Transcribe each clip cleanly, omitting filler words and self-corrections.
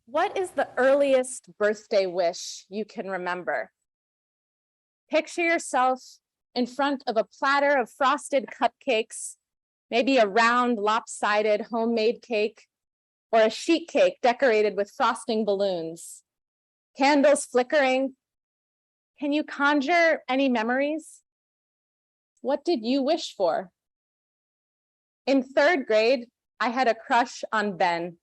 What is the earliest birthday wish you can remember? Picture yourself in front of a platter of frosted cupcakes, maybe a round, lopsided homemade cake, or a sheet cake decorated with frosting balloons. Candles flickering. Can you conjure any memories? What did you wish for? In third grade, I had a crush on Ben.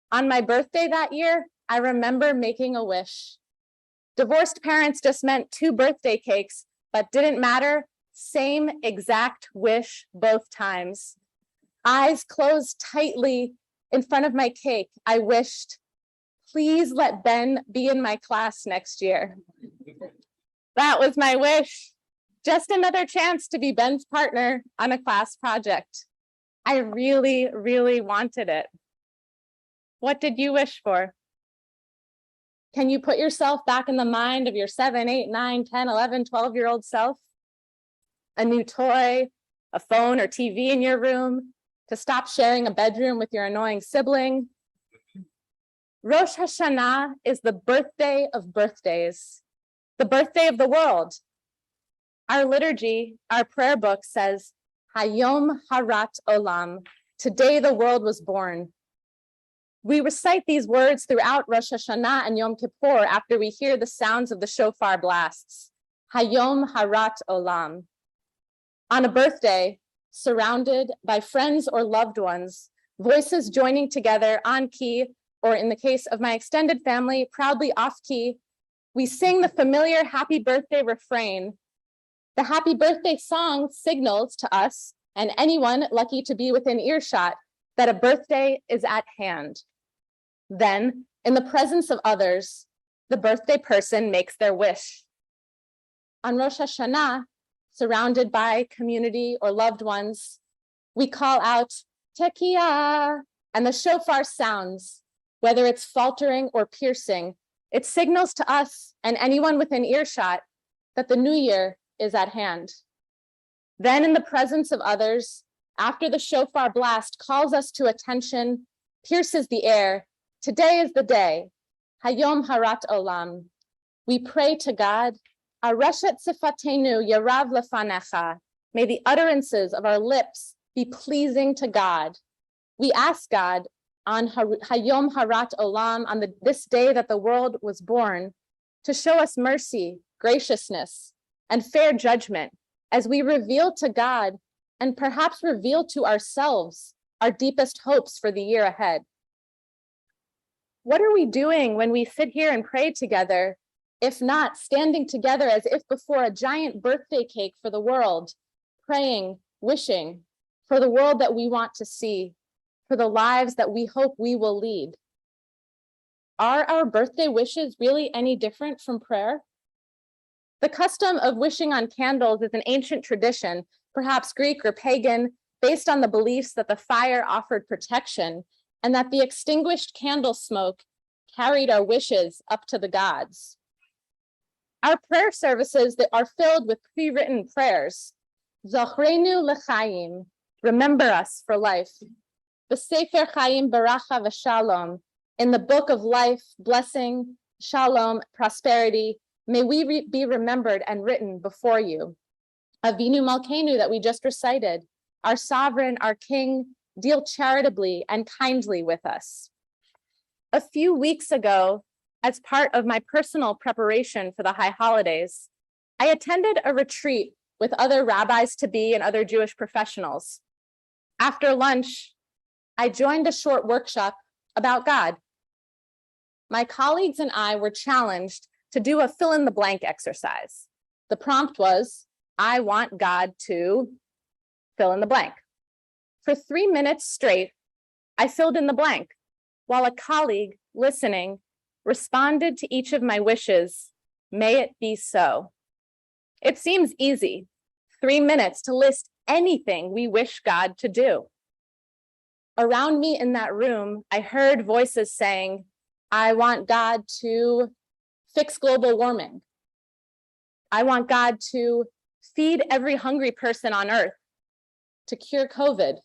On my birthday that year, I remember making a wish. Divorced parents just meant 2 birthday cakes, but didn't matter. Same exact wish both times. Eyes closed tightly in front of my cake, I wished, please let Ben be in my class next year. That was my wish. Just another chance to be Ben's partner on a class project. I really, really wanted it. What did you wish for? Can you put yourself back in the mind of your 7, 8, 9, 10, 11, 12-year-old self? A new toy, a phone or TV in your room, to stop sharing a bedroom with your annoying sibling. Rosh Hashanah is the birthday of birthdays, the birthday of the world. Our liturgy, our prayer book says, Hayom Harat Olam, today the world was born. We recite these words throughout Rosh Hashanah and Yom Kippur after we hear the sounds of the shofar blasts. Hayom Harat Olam. On a birthday, surrounded by friends or loved ones, voices joining together on key, or in the case of my extended family, proudly off key, we sing the familiar happy birthday refrain. The happy birthday song signals to us and anyone lucky to be within earshot that a birthday is at hand. Then, in the presence of others, the birthday person makes their wish. On Rosh Hashanah, surrounded by community or loved ones, we call out, Tekiah, and the shofar sounds, whether it's faltering or piercing. It signals to us and anyone within earshot that the new year is at hand. Then in the presence of others, after the shofar blast calls us to attention, pierces the air, today is the day, Hayom Harat Olam. We pray to God, Areshet Sifatenu Yarav Lefanecha. May the utterances of our lips be pleasing to God. We ask God on Hayom Harat Olam, on this day that the world was born, to show us mercy, graciousness, and fair judgment as we reveal to God and perhaps reveal to ourselves our deepest hopes for the year ahead. What are we doing when we sit here and pray together, if not standing together as if before a giant birthday cake for the world, praying, wishing for the world that we want to see, for the lives that we hope we will lead? Are our birthday wishes really any different from prayer? The custom of wishing on candles is an ancient tradition, perhaps Greek or pagan, based on the beliefs that the fire offered protection and that the extinguished candle smoke carried our wishes up to the gods. Our prayer services that are filled with pre-written prayers. Zachrenu lechaim, remember us for life. The Sefer Chaim Baracha v'Shalom, in the book of life, blessing, shalom, prosperity, may we be remembered and written before you. Avinu Malkeinu that we just recited, our sovereign, our king, deal charitably and kindly with us. A few weeks ago, as part of my personal preparation for the high holidays, I attended a retreat with other rabbis-to-be and other Jewish professionals. After lunch, I joined a short workshop about God. My colleagues and I were challenged to do a fill-in-the-blank exercise. The prompt was, I want God to fill in the blank. For 3 minutes straight, I filled in the blank, while a colleague listening responded to each of my wishes, may it be so. It seems easy, 3 minutes to list anything we wish God to do. Around me in that room, I heard voices saying, I want God to fix global warming. I want God to feed every hungry person on earth, to cure COVID.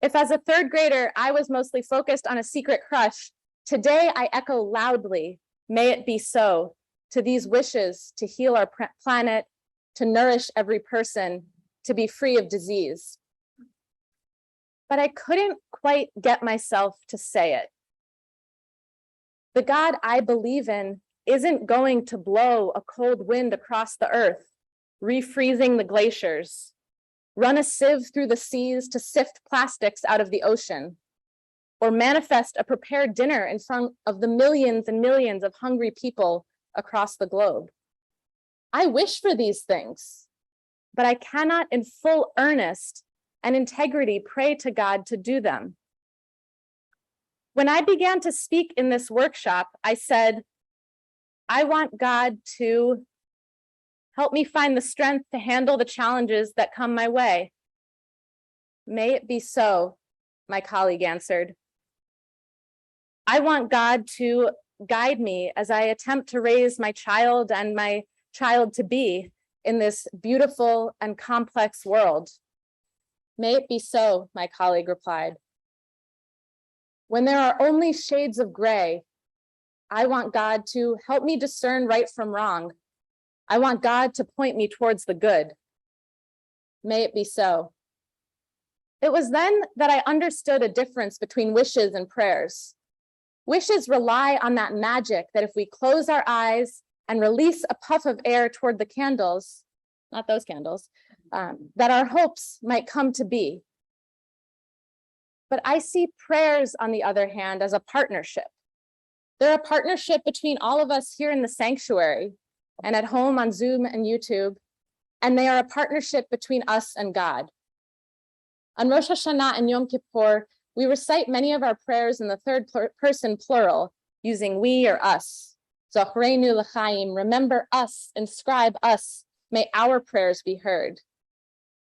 If as a third grader, I was mostly focused on a secret crush, Today, I echo loudly, may it be so, to these wishes to heal our planet, to nourish every person, to be free of disease. But I couldn't quite get myself to say it. The God I believe in isn't going to blow a cold wind across the earth, refreezing the glaciers, run a sieve through the seas to sift plastics out of the ocean, or manifest a prepared dinner in front of the millions and millions of hungry people across the globe. I wish for these things, but I cannot in full earnest and integrity pray to God to do them. When I began to speak in this workshop, I said, I want God to help me find the strength to handle the challenges that come my way. May it be so, my colleague answered. I want God to guide me as I attempt to raise my child and my child to be in this beautiful and complex world. May it be so, my colleague replied. When there are only shades of gray, I want God to help me discern right from wrong. I want God to point me towards the good. May it be so. It was then that I understood a difference between wishes and prayers. Wishes rely on that magic that if we close our eyes and release a puff of air toward the candles, not those candles, that our hopes might come to be. But I see prayers, on the other hand, as a partnership. They're a partnership between all of us here in the sanctuary and at home on Zoom and YouTube, and they are a partnership between us and God. On Rosh Hashanah and Yom Kippur, we recite many of our prayers in the third person plural, using we or us. Zochreinu l'chaim, remember us, inscribe us, may our prayers be heard.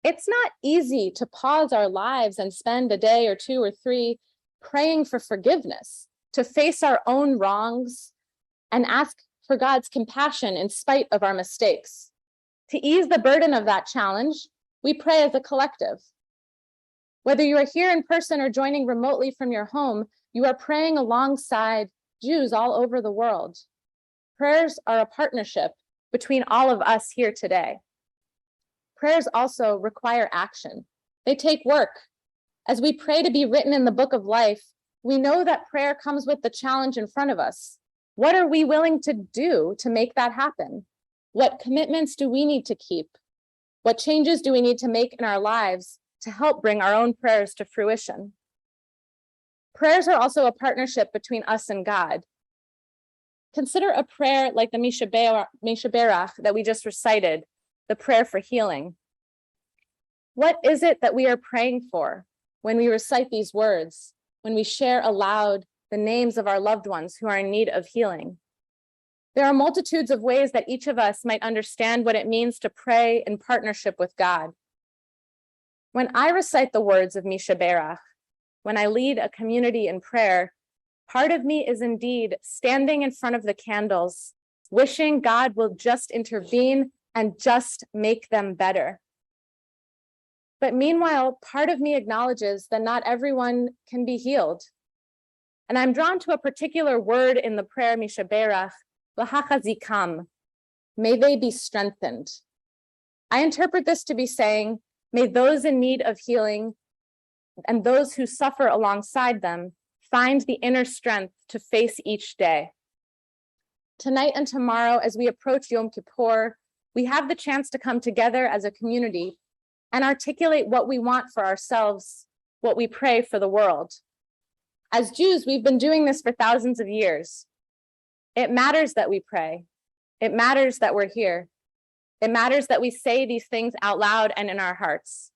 It's not easy to pause our lives and spend a day or two or three praying for forgiveness, to face our own wrongs and ask for God's compassion in spite of our mistakes. To ease the burden of that challenge, we pray as a collective. Whether you are here in person or joining remotely from your home, you are praying alongside Jews all over the world. Prayers are a partnership between all of us here today. Prayers also require action. They take work. As we pray to be written in the book of life, we know that prayer comes with the challenge in front of us. What are we willing to do to make that happen? What commitments do we need to keep? What changes do we need to make in our lives to help bring our own prayers to fruition? Prayers are also a partnership between us and God. Consider a prayer like the Misha Berach that we just recited, the prayer for healing. What is it that we are praying for when we recite these words, when we share aloud the names of our loved ones who are in need of healing? There are multitudes of ways that each of us might understand what it means to pray in partnership with God. When I recite the words of Misha Berach, when I lead a community in prayer, part of me is indeed standing in front of the candles, wishing God will just intervene and just make them better. But meanwhile, part of me acknowledges that not everyone can be healed. And I'm drawn to a particular word in the prayer Misha Berach, l'hachazikam, may they be strengthened. I interpret this to be saying, may those in need of healing and those who suffer alongside them find the inner strength to face each day. Tonight and tomorrow, as we approach Yom Kippur, we have the chance to come together as a community and articulate what we want for ourselves, what we pray for the world. As Jews, we've been doing this for thousands of years. It matters that we pray. It matters that we're here. It matters that we say these things out loud and in our hearts.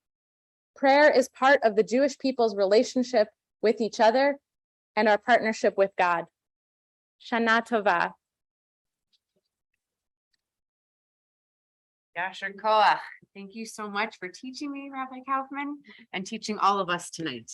Prayer is part of the Jewish people's relationship with each other and our partnership with God. Shana Tova. Yasher Koach. Thank you so much for teaching me, Rabbi Kaufman, and teaching all of us tonight.